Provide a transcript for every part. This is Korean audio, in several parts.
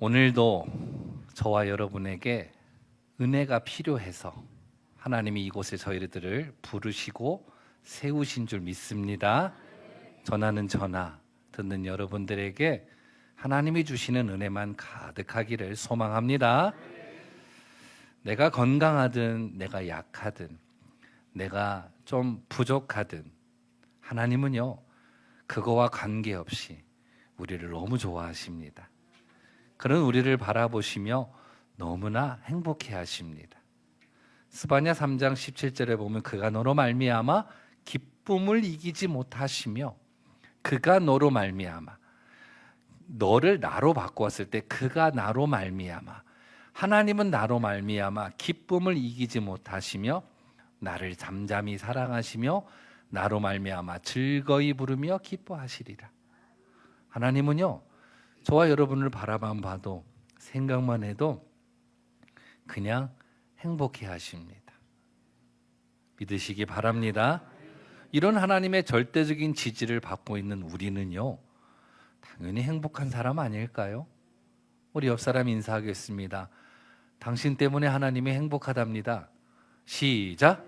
오늘도 저와 여러분에게 은혜가 필요해서 하나님이 이곳에 저희들을 부르시고 세우신 줄 믿습니다. 전하는 전하, 듣는 여러분들에게 하나님이 주시는 은혜만 가득하기를 소망합니다. 내가 건강하든 내가 약하든 내가 좀 부족하든 하나님은요, 그거와 관계없이 우리를 너무 좋아하십니다. 그런 우리를 바라보시며 너무나 행복해 하십니다. 스바냐 3장 17절에 보면 그가 너로 말미암아 기쁨을 이기지 못하시며, 그가 너로 말미암아, 너를 나로 바꾸었을 때 그가 나로 말미암아, 하나님은 나로 말미암아 기쁨을 이기지 못하시며 나를 잠잠히 사랑하시며 나로 말미암아 즐거이 부르며 기뻐하시리라. 하나님은요, 저와 여러분을 바라만 봐도 생각만 해도 그냥 행복해 하십니다. 믿으시기 바랍니다. 이런 하나님의 절대적인 지지를 받고 있는 우리는요, 당연히 행복한 사람 아닐까요? 우리 옆 사람 인사하겠습니다. 당신 때문에 하나님이 행복하답니다. 시작.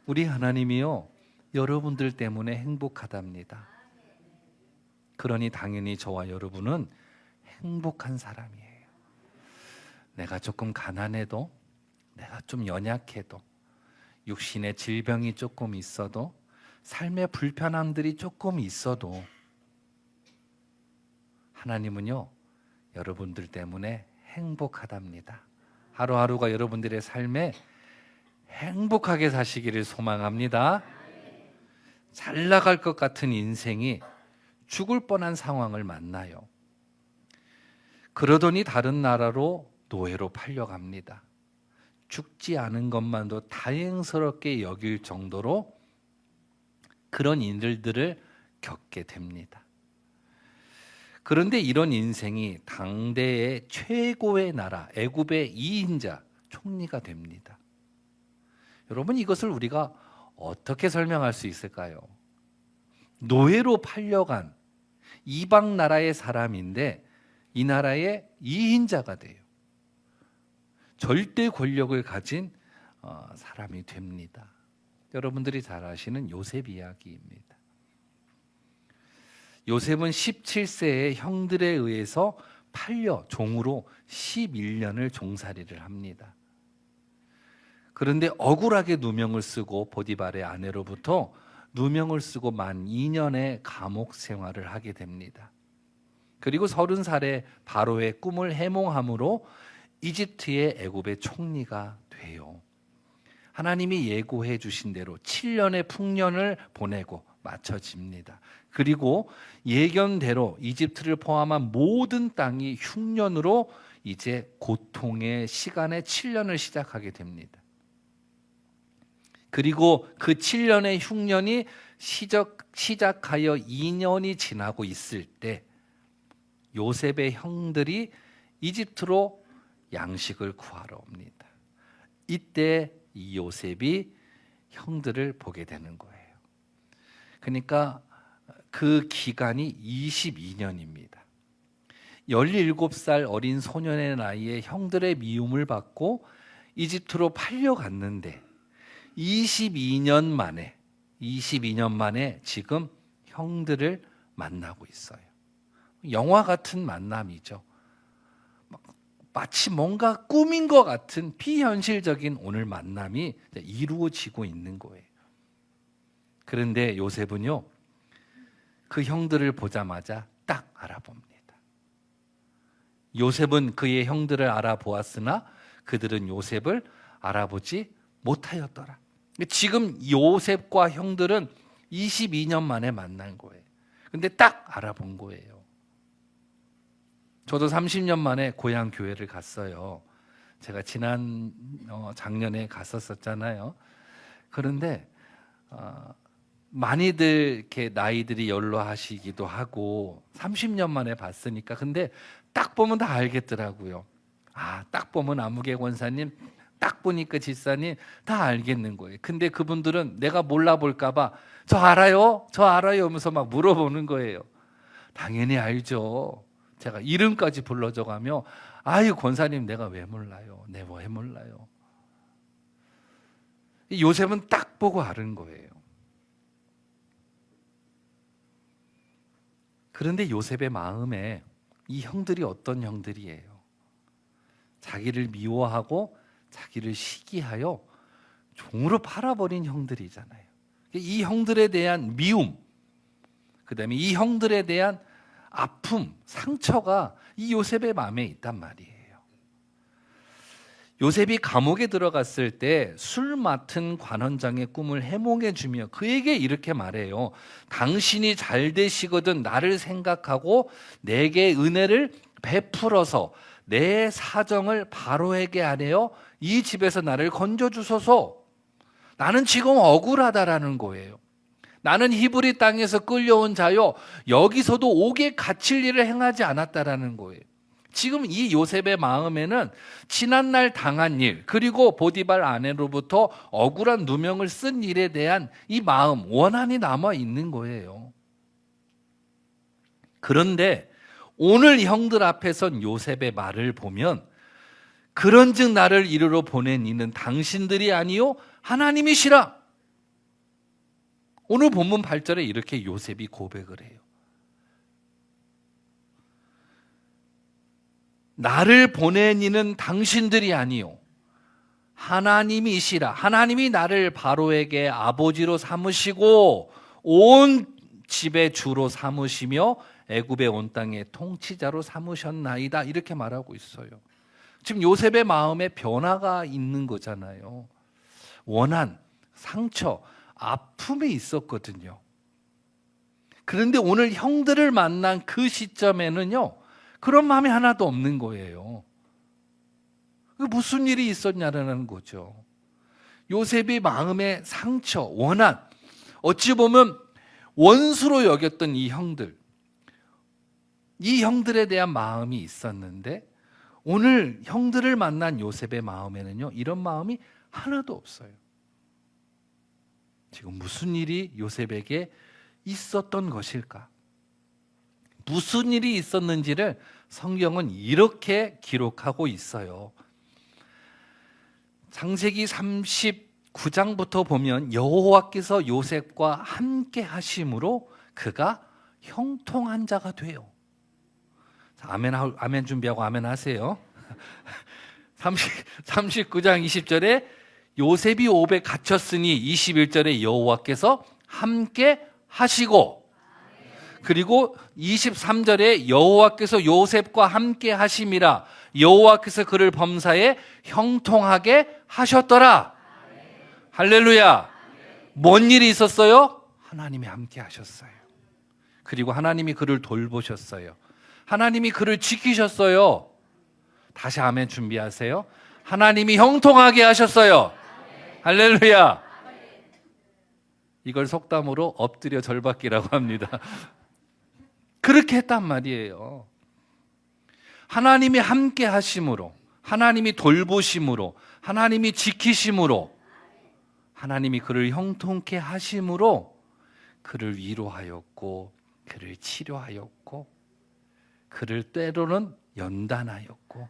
우리 하나님이요, 여러분들 때문에 행복하답니다. 그러니 당연히 저와 여러분은 행복한 사람이에요. 내가 조금 가난해도, 내가 좀 연약해도, 육신의 질병이 조금 있어도, 삶의 불편함들이 조금 있어도 하나님은요, 여러분들 때문에 행복하답니다. 하루하루가 여러분들의 삶에 행복하게 사시기를 소망합니다. 잘 나갈 것 같은 인생이 죽을 뻔한 상황을 만나요. 그러더니 다른 나라로 노예로 팔려갑니다. 죽지 않은 것만도 다행스럽게 여길 정도로 그런 일들을 겪게 됩니다. 그런데 이런 인생이 당대의 최고의 나라 애굽의 2인자 총리가 됩니다. 여러분, 이것을 우리가 어떻게 설명할 수 있을까요? 노예로 팔려간 이방 나라의 사람인데 이 나라의 2인자가 돼요. 절대 권력을 가진 사람이 됩니다. 여러분들이 잘 아시는 요셉 이야기입니다. 요셉은 17세에 형들에 의해서 팔려 종으로 11년을 종살이를 합니다. 그런데 억울하게 누명을 쓰고 보디발의 아내로부터 누명을 쓰고 만 2년의 감옥 생활을 하게 됩니다. 그리고 30살에 바로의 꿈을 해몽함으로 이집트의 애굽의 총리가 돼요. 하나님이 예고해 주신 대로 7년의 풍년을 보내고 마쳐집니다. 그리고 예견대로 이집트를 포함한 모든 땅이 흉년으로 이제 고통의 시간의 7년을 시작하게 됩니다. 그리고 그 7년의 흉년이 시작하여 2년이 지나고 있을 때 요셉의 형들이 이집트로 양식을 구하러 옵니다. 이때 이 요셉이 형들을 보게 되는 거예요. 그러니까 그 기간이 22년입니다. 17살 어린 소년의 나이에 형들의 미움을 받고 이집트로 팔려갔는데 22년 만에 지금 형들을 만나고 있어요. 영화 같은 만남이죠. 마치 뭔가 꿈인 것 같은 비현실적인 오늘 만남이 이루어지고 있는 거예요. 그런데 요셉은요, 그 형들을 보자마자 딱 알아봅니다. 요셉은 그의 형들을 알아보았으나 그들은 요셉을 알아보지 못하였더라. 지금 요셉과 형들은 22년 만에 만난 거예요. 근데 딱 알아본 거예요. 저도 30년 만에 고향 교회를 갔어요. 제가 작년에 갔었잖아요. 그런데 많이들 이렇게 나이들이 연로하시기도 하고 30년 만에 봤으니까, 근데 딱 보면 다 알겠더라고요. 딱 보면 아무개 권사님 딱 보니까 집사님 다 알겠는 거예요. 근데 그분들은 내가 몰라볼까 봐 저 알아요? 저 알아요? 하면서 막 물어보는 거예요. 당연히 알죠. 제가 이름까지 불러줘 가며 아유 권사님 내가 왜 몰라요? 내가 왜 몰라요? 요셉은 딱 보고 아는 거예요. 그런데 요셉의 마음에 이 형들이 어떤 형들이에요? 자기를 미워하고 자기를 시기하여 종으로 팔아버린 형들이잖아요. 이 형들에 대한 미움, 그 다음에 이 형들에 대한 아픔, 상처가 이 요셉의 마음에 있단 말이에요. 요셉이 감옥에 들어갔을 때 술 맡은 관원장의 꿈을 해몽해 주며 그에게 이렇게 말해요. 당신이 잘 되시거든 나를 생각하고 내게 은혜를 베풀어서 내 사정을 바로에게 아뢰어 이 집에서 나를 건져주소서. 나는 지금 억울하다라는 거예요. 나는 히브리 땅에서 끌려온 자요 여기서도 옥에 갇힐 일을 행하지 않았다라는 거예요. 지금 이 요셉의 마음에는 지난날 당한 일 그리고 보디발 아내로부터 억울한 누명을 쓴 일에 대한 이 마음 원한이 남아 있는 거예요. 그런데 오늘 형들 앞에 선 요셉의 말을 보면 그런즉 나를 이리로 보낸 이는 당신들이 아니요 하나님이시라. 오늘 본문 8절에 이렇게 요셉이 고백을 해요. 나를 보낸 이는 당신들이 아니요 하나님이시라. 하나님이 나를 바로에게 아버지로 삼으시고 온 집의 주로 삼으시며 애굽의 온 땅의 통치자로 삼으셨나이다. 이렇게 말하고 있어요. 지금 요셉의 마음에 변화가 있는 거잖아요. 원한, 상처, 아픔이 있었거든요. 그런데 오늘 형들을 만난 그 시점에는요 그런 마음이 하나도 없는 거예요. 무슨 일이 있었냐라는 거죠. 요셉이 마음의 상처, 원한, 어찌 보면 원수로 여겼던 이 형들, 이 형들에 대한 마음이 있었는데 오늘 형들을 만난 요셉의 마음에는요 이런 마음이 하나도 없어요. 지금 무슨 일이 요셉에게 있었던 것일까? 무슨 일이 있었는지를 성경은 이렇게 기록하고 있어요. 창세기 39장부터 보면 여호와께서 요셉과 함께 하심으로 그가 형통한 자가 돼요. 아멘 준비하고 아멘 하세요. 39장 20절에 요셉이 옥에 갇혔으니 21절에 여호와께서 함께 하시고 그리고 23절에 여호와께서 요셉과 함께 하심이라 여호와께서 그를 범사에 형통하게 하셨더라. 할렐루야. 뭔 일이 있었어요? 하나님이 함께 하셨어요. 그리고 하나님이 그를 돌보셨어요. 하나님이 그를 지키셨어요. 다시 아멘 준비하세요. 하나님이 형통하게 하셨어요. 할렐루야. 이걸 속담으로 엎드려 절받기라고 합니다. 그렇게 했단 말이에요. 하나님이 함께 하심으로, 하나님이 돌보심으로, 하나님이 지키심으로, 하나님이 그를 형통케 하심으로 그를 위로하였고 그를 치료하였고 그를 때로는 연단하였고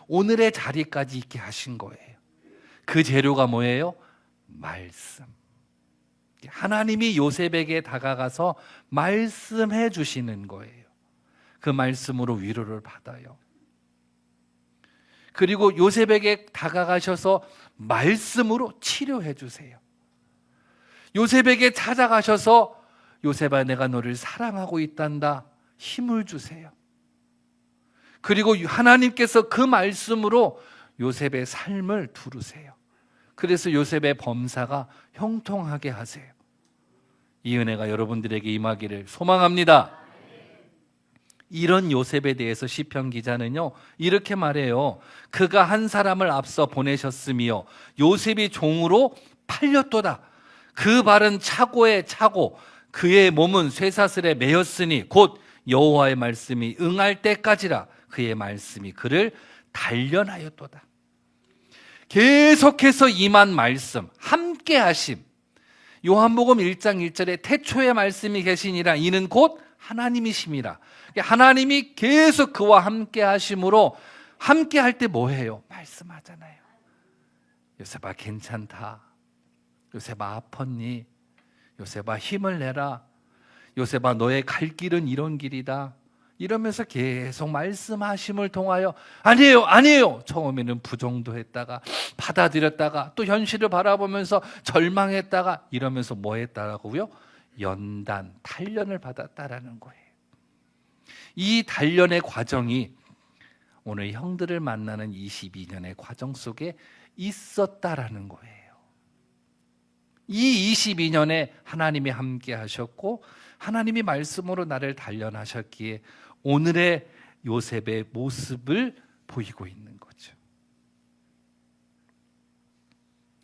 오늘의 자리까지 있게 하신 거예요. 그 재료가 뭐예요? 말씀. 하나님이 요셉에게 다가가서 말씀해 주시는 거예요. 그 말씀으로 위로를 받아요. 그리고 요셉에게 다가가셔서 말씀으로 치료해 주세요. 요셉에게 찾아가셔서 요셉아 내가 너를 사랑하고 있단다. 힘을 주세요. 그리고 하나님께서 그 말씀으로 요셉의 삶을 두르세요. 그래서 요셉의 범사가 형통하게 하세요. 이 은혜가 여러분들에게 임하기를 소망합니다. 이런 요셉에 대해서 시편 기자는요 이렇게 말해요. 그가 한 사람을 앞서 보내셨으며 요셉이 종으로 팔렸도다. 그 발은 차고에 차고 그의 몸은 쇠사슬에 매였으니 곧 여호와의 말씀이 응할 때까지라. 그의 말씀이 그를 단련하였도다. 계속해서 임한 말씀, 함께 하심. 요한복음 1장 1절에 태초에 말씀이 계시니라 이는 곧 하나님이심이라. 하나님이 계속 그와 함께 하심으로 함께 할 때 뭐 해요? 말씀하잖아요. 요셉아 괜찮다. 요셉아 아팠니? 요셉아 힘을 내라. 요셉아 너의 갈 길은 이런 길이다. 이러면서 계속 말씀하심을 통하여 아니에요 아니에요 처음에는 부정도 했다가 받아들였다가 또 현실을 바라보면서 절망했다가 이러면서 뭐 했다라고요? 연단, 단련을 받았다라는 거예요. 이 단련의 과정이 오늘 형들을 만나는 22년의 과정 속에 있었다라는 거예요. 이 22년에 하나님이 함께 하셨고 하나님이 말씀으로 나를 단련하셨기에 오늘의 요셉의 모습을 보이고 있는 거죠.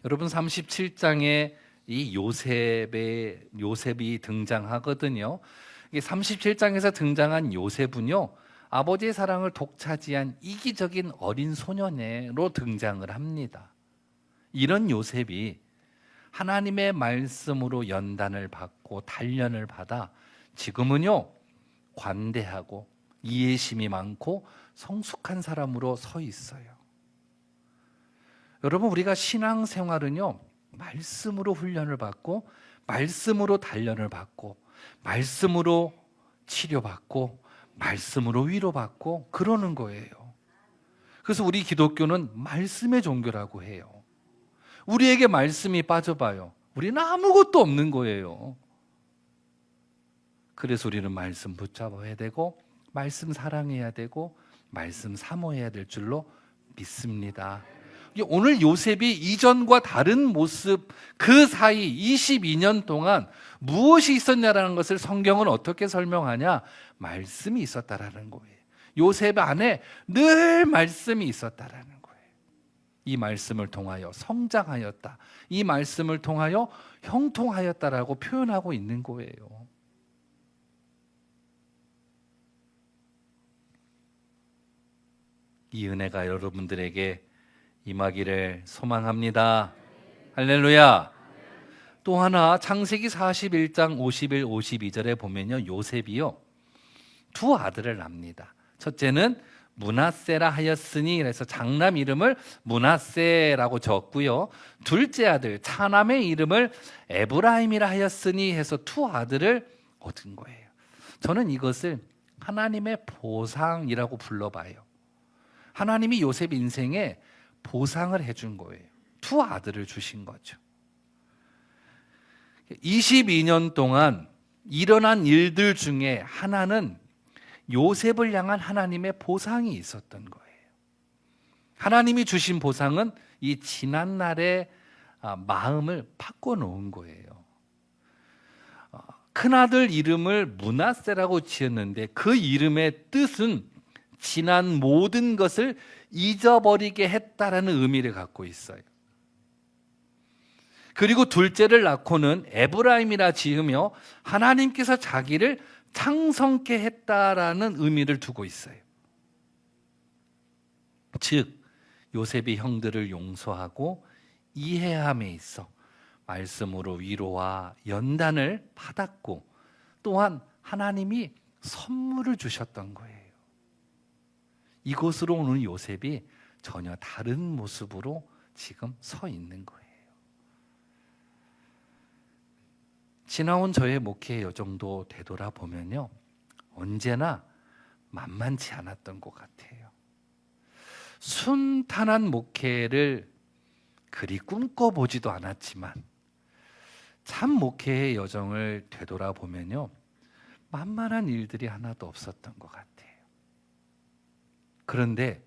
여러분 37장에 이 요셉이 등장하거든요. 37장에서 등장한 요셉은요, 아버지의 사랑을 독차지한 이기적인 어린 소년으로 등장을 합니다. 이런 요셉이 하나님의 말씀으로 연단을 받고 단련을 받아 지금은요 관대하고 이해심이 많고 성숙한 사람으로 서 있어요. 여러분 우리가 신앙생활은요 말씀으로 훈련을 받고 말씀으로 단련을 받고 말씀으로 치료받고 말씀으로 위로받고 그러는 거예요. 그래서 우리 기독교는 말씀의 종교라고 해요. 우리에게 말씀이 빠져봐요. 우리는 아무것도 없는 거예요. 그래서 우리는 말씀 붙잡아야 되고 말씀 사랑해야 되고 말씀 사모해야 될 줄로 믿습니다. 오늘 요셉이 이전과 다른 모습 그 사이 22년 동안 무엇이 있었냐라는 것을 성경은 어떻게 설명하냐? 말씀이 있었다라는 거예요. 요셉 안에 늘 말씀이 있었다라는 거예요. 이 말씀을 통하여 성장하였다. 이 말씀을 통하여 형통하였다라고 표현하고 있는 거예요. 이 은혜가 여러분들에게 임하기를 소망합니다. 할렐루야. 또 하나 창세기 41장 51, 52절에 보면요 요셉이요 두 아들을 낳습니다. 첫째는 므낫세라 하였으니 그래서 장남 이름을 므낫세라고 적고요. 둘째 아들 차남의 이름을 에브라임이라 하였으니 해서 두 아들을 얻은 거예요. 저는 이것을 하나님의 보상이라고 불러봐요. 하나님이 요셉 인생에 보상을 해준 거예요. 두 아들을 주신 거죠. 22년 동안 일어난 일들 중에 하나는 요셉을 향한 하나님의 보상이 있었던 거예요. 하나님이 주신 보상은 이 지난날의 마음을 바꿔놓은 거예요. 큰아들 이름을 므낫세라고 지었는데 그 이름의 뜻은 지난 모든 것을 잊어버리게 했다라는 의미를 갖고 있어요. 그리고 둘째를 낳고는 에브라임이라 지으며 하나님께서 자기를 창성케 했다라는 의미를 두고 있어요. 즉 요셉이 형들을 용서하고 이해함에 있어 말씀으로 위로와 연단을 받았고 또한 하나님이 선물을 주셨던 거예요. 이곳으로 오는 요셉이 전혀 다른 모습으로 지금 서 있는 거예요. 지나온 저의 목회 여정도 되돌아보면요 언제나 만만치 않았던 것 같아요. 순탄한 목회를 그리 꿈꿔보지도 않았지만 참 목회의 여정을 되돌아보면요 만만한 일들이 하나도 없었던 것 같아요. 그런데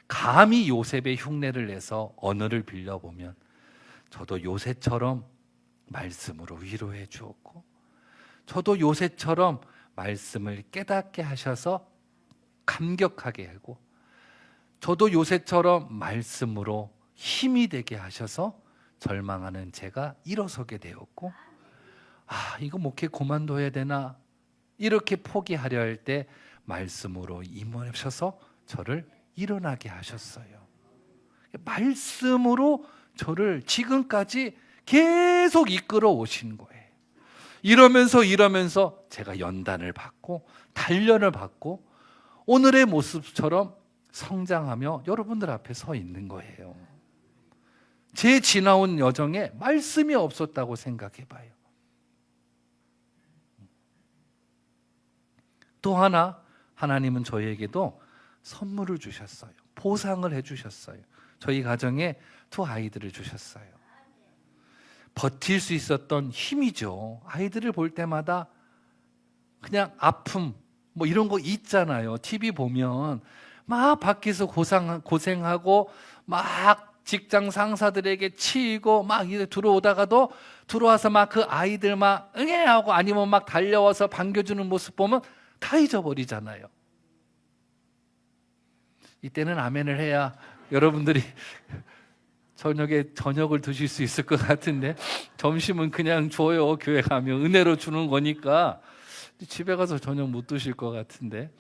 감히 요셉의 흉내를 내서 언어를 빌려보면 저도 요셉처럼 말씀으로 위로해 주었고 저도 요셉처럼 말씀을 깨닫게 하셔서 감격하게 하고 저도 요셉처럼 말씀으로 힘이 되게 하셔서 절망하는 제가 일어서게 되었고 이거 목회 그만둬야 되나 이렇게 포기하려 할 때 말씀으로 임하셔서 저를 일어나게 하셨어요. 말씀으로 저를 지금까지 계속 이끌어 오신 거예요. 이러면서 제가 연단을 받고 단련을 받고 오늘의 모습처럼 성장하며 여러분들 앞에 서 있는 거예요. 제 지나온 여정에 말씀이 없었다고 생각해 봐요. 또 하나, 하나님은 저희에게도 선물을 주셨어요. 보상을 해주셨어요. 저희 가정에 두 아이들을 주셨어요. 버틸 수 있었던 힘이죠. 아이들을 볼 때마다 그냥 아픔 뭐 이런 거 있잖아요. TV 보면 막 밖에서 고생하고 막 직장 상사들에게 치이고 막 이제 들어오다가도 들어와서 막 그 아이들 막 응애하고 아니면 막 달려와서 반겨주는 모습 보면 다 잊어버리잖아요. 이때는 아멘을 해야 여러분들이 저녁에 저녁을 드실 수 있을 것 같은데 점심은 그냥 줘요. 교회 가면 은혜로 주는 거니까 집에 가서 저녁 못 드실 것 같은데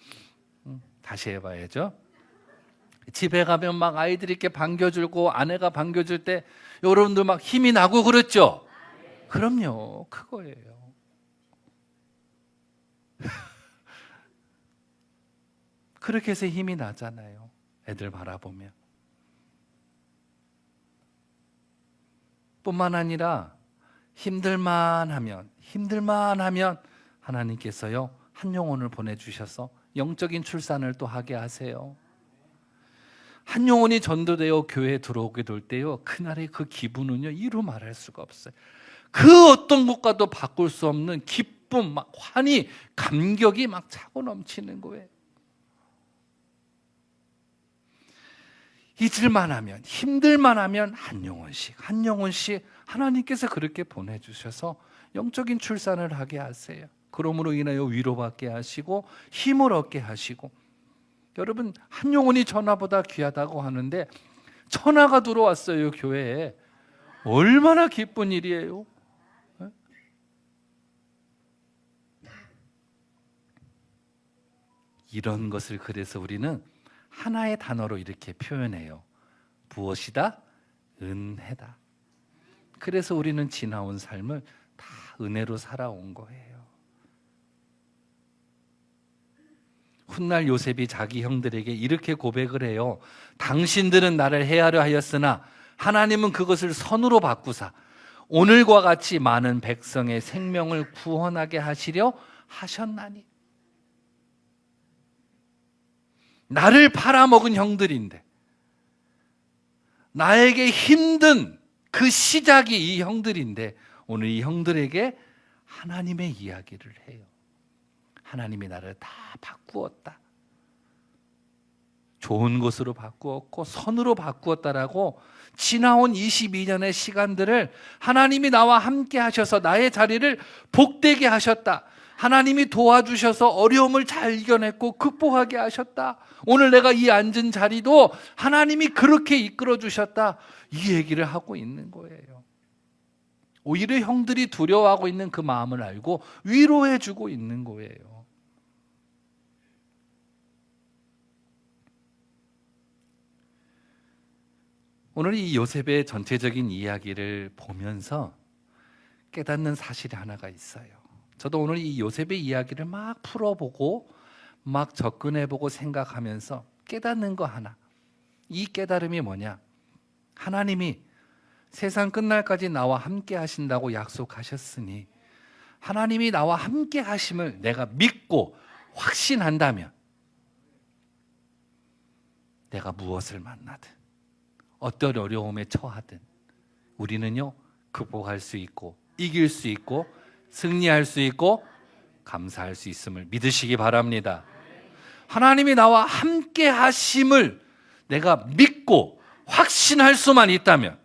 다시 해봐야죠. 집에 가면 막 아이들이 이렇게 반겨주고 아내가 반겨줄 때 여러분들 막 힘이 나고 그렇죠? 그럼요. 그거예요. 그렇게 해서 힘이 나잖아요. 애들 바라보면. 뿐만 아니라 힘들만 하면 하나님께서요 한 영혼을 보내주셔서 영적인 출산을 또 하게 하세요. 한 영혼이 전도되어 교회에 들어오게 될 때요 그날의 그 기분은요 이루 말할 수가 없어요. 그 어떤 것과도 바꿀 수 없는 기쁨, 막 환희, 감격이 막 차고 넘치는 거예요. 잊을만 하면, 힘들만 하면 한 영혼씩 하나님께서 그렇게 보내주셔서 영적인 출산을 하게 하세요. 그러므로 인하여 위로받게 하시고 힘을 얻게 하시고. 여러분, 한 영혼이 천하보다 귀하다고 하는데 천하가 들어왔어요, 교회에. 얼마나 기쁜 일이에요. 이런 것을 그래서 우리는 하나의 단어로 이렇게 표현해요. 무엇이다? 은혜다. 그래서 우리는 지나온 삶을 다 은혜로 살아온 거예요. 훗날 요셉이 자기 형들에게 이렇게 고백을 해요. 당신들은 나를 해하려 하였으나 하나님은 그것을 선으로 바꾸사 오늘과 같이 많은 백성의 생명을 구원하게 하시려 하셨나니. 나를 팔아먹은 형들인데 나에게 힘든 그 시작이 이 형들인데 오늘 이 형들에게 하나님의 이야기를 해요. 하나님이 나를 다 바꾸었다. 좋은 것으로 바꾸었고 선으로 바꾸었다라고 지나온 22년의 시간들을 하나님이 나와 함께 하셔서 나의 자리를 복되게 하셨다. 하나님이 도와주셔서 어려움을 잘 이겨냈고 극복하게 하셨다. 오늘 내가 이 앉은 자리도 하나님이 그렇게 이끌어 주셨다. 이 얘기를 하고 있는 거예요. 오히려 형들이 두려워하고 있는 그 마음을 알고 위로해 주고 있는 거예요. 오늘 이 요셉의 전체적인 이야기를 보면서 깨닫는 사실이 하나가 있어요. 저도 오늘 이 요셉의 이야기를 막 풀어보고 막 접근해보고 생각하면서 깨닫는 거 하나. 이 깨달음이 뭐냐? 하나님이 세상 끝날까지 나와 함께 하신다고 약속하셨으니 하나님이 나와 함께 하심을 내가 믿고 확신한다면 내가 무엇을 만나든 어떤 어려움에 처하든 우리는요 극복할 수 있고 이길 수 있고 승리할 수 있고 감사할 수 있음을 믿으시기 바랍니다. 하나님이 나와 함께 하심을 내가 믿고 확신할 수만 있다면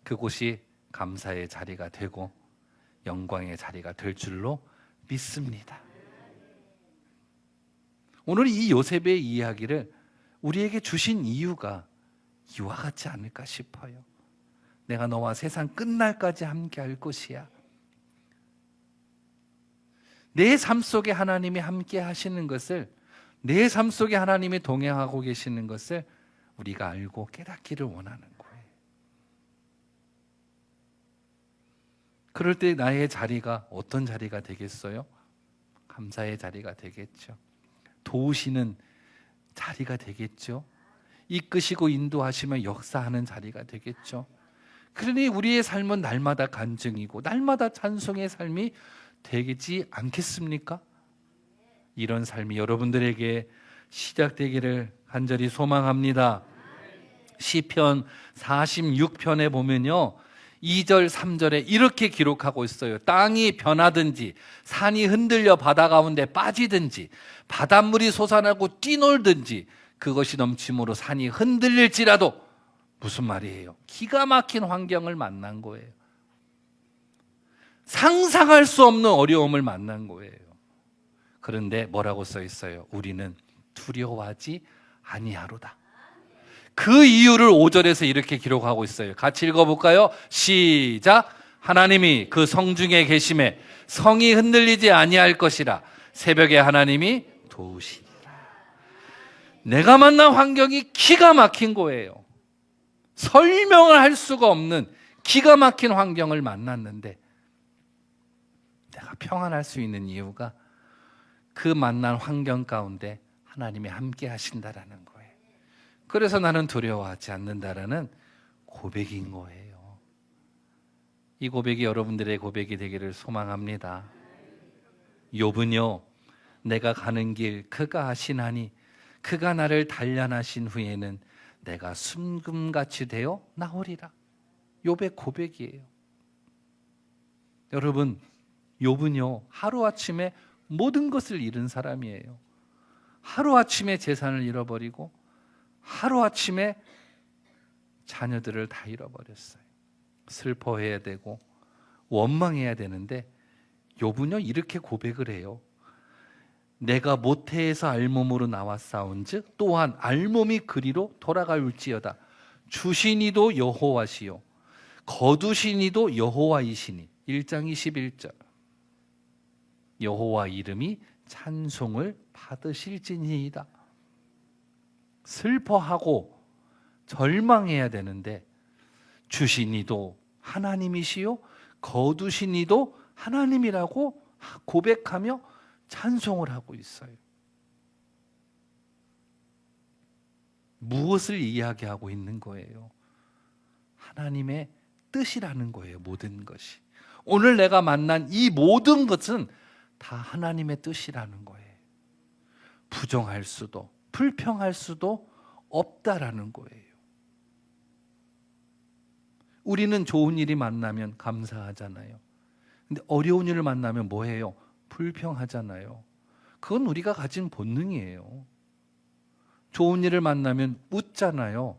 그곳이 감사의 자리가 되고 영광의 자리가 될 줄로 믿습니다. 오늘 이 요셉의 이야기를 우리에게 주신 이유가 이와 같지 않을까 싶어요. 내가 너와 세상 끝날까지 함께 할 것이야. 내 삶 속에 하나님이 함께 하시는 것을, 내 삶 속에 하나님이 동행하고 계시는 것을 우리가 알고 깨닫기를 원하는 거예요. 그럴 때 나의 자리가 어떤 자리가 되겠어요? 감사의 자리가 되겠죠. 도우시는 자리가 되겠죠. 이끄시고 인도하시며 역사하는 자리가 되겠죠. 그러니 우리의 삶은 날마다 간증이고 날마다 찬송의 삶이 되지 않겠습니까? 이런 삶이 여러분들에게 시작되기를 간절히 소망합니다. 시편 46편에 보면요, 2절 3절에 이렇게 기록하고 있어요. 땅이 변하든지 산이 흔들려 바다 가운데 빠지든지 바닷물이 솟아나고 뛰놀든지 그것이 넘침으로 산이 흔들릴지라도, 무슨 말이에요? 기가 막힌 환경을 만난 거예요. 상상할 수 없는 어려움을 만난 거예요. 그런데 뭐라고 써 있어요? 우리는 두려워하지 아니하로다. 그 이유를 5절에서 이렇게 기록하고 있어요. 같이 읽어볼까요? 시작. 하나님이 그 성중에 계심에 성이 흔들리지 아니할 것이라. 새벽에 하나님이 도우시리라. 내가 만난 환경이 기가 막힌 거예요. 설명을 할 수가 없는 기가 막힌 환경을 만났는데 내가 평안할 수 있는 이유가 그 만난 환경 가운데 하나님이 함께 하신다라는 거예요. 그래서 나는 두려워하지 않는다라는 고백인 거예요. 이 고백이 여러분들의 고백이 되기를 소망합니다. 욥은요, 내가 가는 길 그가 아시나니 그가 나를 단련하신 후에는 내가 순금같이 되어 나오리라. 욥의 고백이에요. 여러분, 욥은요 하루아침에 모든 것을 잃은 사람이에요. 하루아침에 재산을 잃어버리고 하루아침에 자녀들을 다 잃어버렸어요. 슬퍼해야 되고 원망해야 되는데 욥은요 이렇게 고백을 해요. 내가 모태에서 알몸으로 나왔사온즉 또한 알몸이 그리로 돌아갈지어다. 주시니도 여호와시요 거두시니도 여호와이시니. 1장 21절. 여호와 이름이 찬송을 받으실지니이다. 슬퍼하고 절망해야 되는데 주시니도 하나님이시요 거두시니도 하나님이라고 고백하며 찬송을 하고 있어요. 무엇을 이야기하고 있는 거예요? 하나님의 뜻이라는 거예요. 모든 것이. 오늘 내가 만난 이 모든 것은 다 하나님의 뜻이라는 거예요. 부정할 수도 불평할 수도 없다라는 거예요. 우리는 좋은 일이 만나면 감사하잖아요. 근데 어려운 일을 만나면 뭐해요? 불평하잖아요. 그건 우리가 가진 본능이에요. 좋은 일을 만나면 웃잖아요.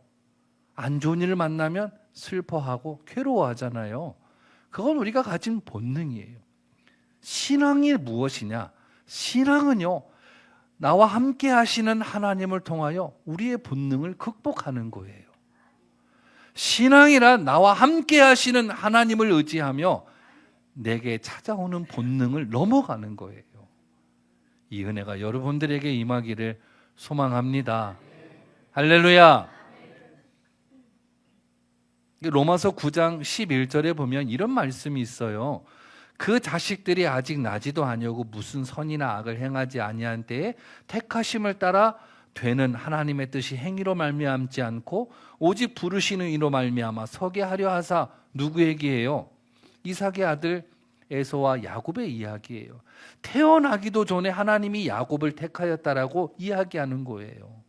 안 좋은 일을 만나면 슬퍼하고 괴로워하잖아요. 그건 우리가 가진 본능이에요. 신앙이 무엇이냐? 신앙은요, 나와 함께 하시는 하나님을 통하여 우리의 본능을 극복하는 거예요. 신앙이란 나와 함께 하시는 하나님을 의지하며 내게 찾아오는 본능을 넘어가는 거예요. 이 은혜가 여러분들에게 임하기를 소망합니다. 할렐루야. 로마서 9장 11절에 보면 이런 말씀이 있어요. 그 자식들이 아직 나지도 아니하고 무슨 선이나 악을 행하지 아니한 때에 택하심을 따라 되는 하나님의 뜻이 행위로 말미암지 않고 오직 부르시는 이로 말미암아 서게 하려 하사. 누구에게예요? 이삭의 아들 에서와 야곱의 이야기예요. 태어나기도 전에 하나님이 야곱을 택하였다라고 이야기하는 거예요.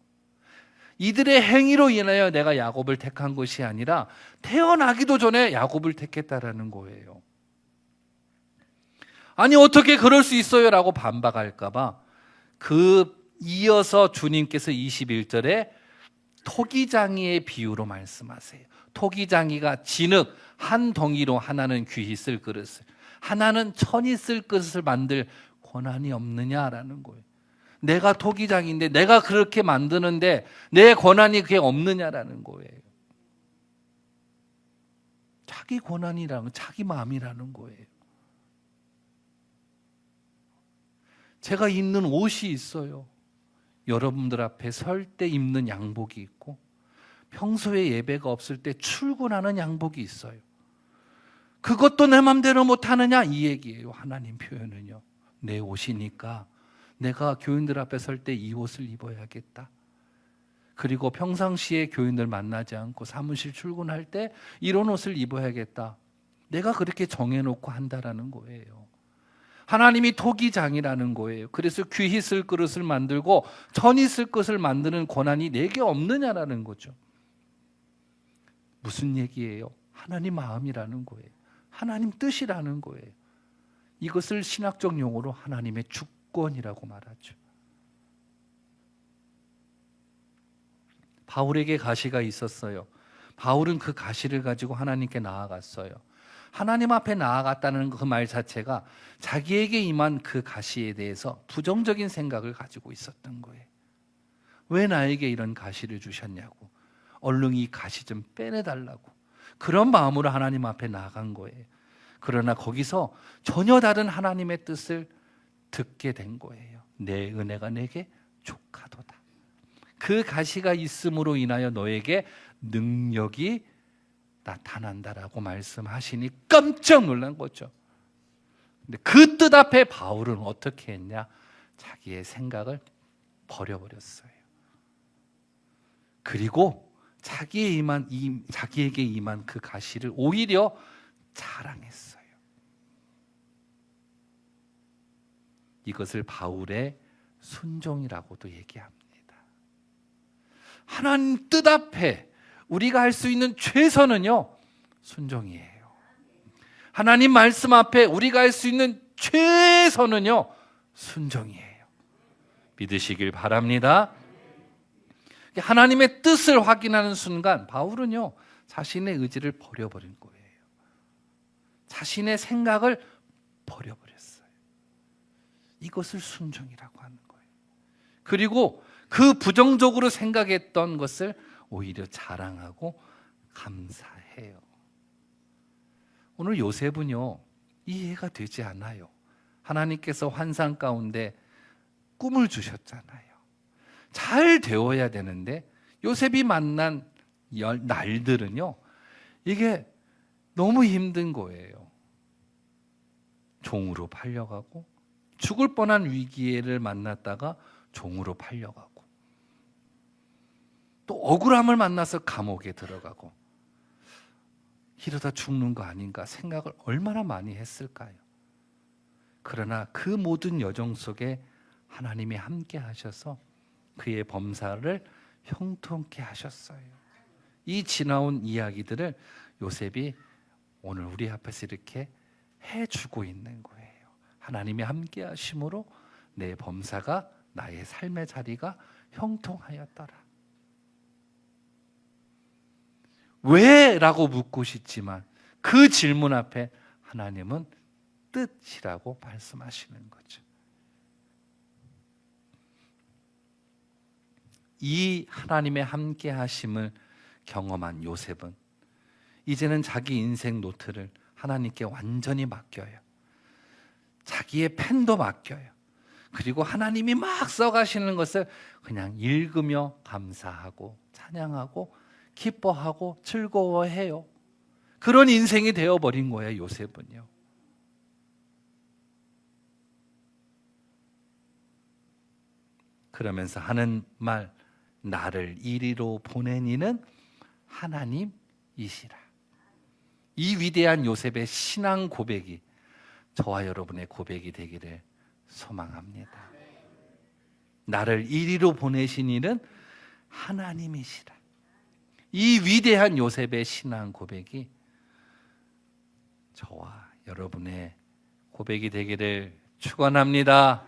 이들의 행위로 인하여 내가 야곱을 택한 것이 아니라 태어나기도 전에 야곱을 택했다라는 거예요. 아니 어떻게 그럴 수 있어요? 라고 반박할까 봐 이어서 주님께서 21절에 토기장이의 비유로 말씀하세요. 토기장이가 진흙 한 덩이로 하나는 귀히 쓸 그릇을, 하나는 천이 쓸 그릇을 만들 권한이 없느냐라는 거예요. 내가 토기장인데 내가 그렇게 만드는데 내 권한이 그게 없느냐라는 거예요. 자기 권한이라는, 자기 마음이라는 거예요. 제가 입는 옷이 있어요. 여러분들 앞에 설 때 입는 양복이 있고 평소에 예배가 없을 때 출근하는 양복이 있어요. 그것도 내 맘대로 못하느냐 이 얘기예요. 하나님 표현은요. 내 옷이니까 내가 교인들 앞에 설 때 이 옷을 입어야겠다. 그리고 평상시에 교인들 만나지 않고 사무실 출근할 때 이런 옷을 입어야겠다. 내가 그렇게 정해놓고 한다라는 거예요. 하나님이 토기장이라는 거예요. 그래서 귀히 쓸 그릇을 만들고 천히 쓸 것을 만드는 권한이 내게 없느냐라는 거죠. 무슨 얘기예요? 하나님 마음이라는 거예요. 하나님 뜻이라는 거예요. 이것을 신학적 용어로 하나님의 주권이라고 말하죠. 바울에게 가시가 있었어요. 바울은 그 가시를 가지고 하나님께 나아갔어요. 하나님 앞에 나아갔다는 그 말 자체가 자기에게 임한 그 가시에 대해서 부정적인 생각을 가지고 있었던 거예요. 왜 나에게 이런 가시를 주셨냐고, 얼른 이 가시 좀 빼내달라고, 그런 마음으로 하나님 앞에 나아간 거예요. 그러나 거기서 전혀 다른 하나님의 뜻을 듣게 된 거예요. 내 은혜가 내게 족하도다. 그 가시가 있음으로 인하여 너에게 능력이 나타난다라고 말씀하시니 깜짝 놀란 거죠. 근데 그 뜻 앞에 바울은 어떻게 했냐? 자기의 생각을 버려버렸어요. 그리고 자기에게 임한 그 가시를 오히려 자랑했어요. 이것을 바울의 순종이라고도 얘기합니다. 하나님 뜻 앞에 우리가 할 수 있는 최선은요, 순종이에요. 하나님 말씀 앞에 우리가 할 수 있는 최선은요, 순종이에요. 믿으시길 바랍니다. 하나님의 뜻을 확인하는 순간 바울은요, 자신의 의지를 버려버린 거예요. 자신의 생각을 버려버렸어요. 이것을 순종이라고 하는 거예요. 그리고 그 부정적으로 생각했던 것을 오히려 자랑하고 감사해요. 오늘 요셉은요, 이해가 되지 않아요. 하나님께서 환상 가운데 꿈을 주셨잖아요. 잘 되어야 되는데 요셉이 만난 날들은요, 이게 너무 힘든 거예요. 종으로 팔려가고, 죽을 뻔한 위기를 만났다가 종으로 팔려가고, 또 억울함을 만나서 감옥에 들어가고, 이러다 죽는 거 아닌가 생각을 얼마나 많이 했을까요? 그러나 그 모든 여정 속에 하나님이 함께 하셔서 그의 범사를 형통케 하셨어요. 이 지나온 이야기들을 요셉이 오늘 우리 앞에서 이렇게 해주고 있는 거예요. 하나님이 함께 하심으로 내 범사가, 나의 삶의 자리가 형통하였더라. 왜? 라고 묻고 싶지만 그 질문 앞에 하나님은 뜻이라고 말씀하시는 거죠. 이 하나님의 함께 하심을 경험한 요셉은 이제는 자기 인생 노트를 하나님께 완전히 맡겨요. 자기의 펜도 맡겨요. 그리고 하나님이 막 써가시는 것을 그냥 읽으며 감사하고 찬양하고 기뻐하고 즐거워해요. 그런 인생이 되어버린 거예요, 요셉은요. 그러면서 하는 말, 나를 이리로 보낸 이는 하나님이시라. 이 위대한 요셉의 신앙 고백이 저와 여러분의 고백이 되기를 소망합니다. 나를 이리로 보내신 이는 하나님이시라. 이 위대한 요셉의 신앙 고백이 저와 여러분의 고백이 되기를 축원합니다.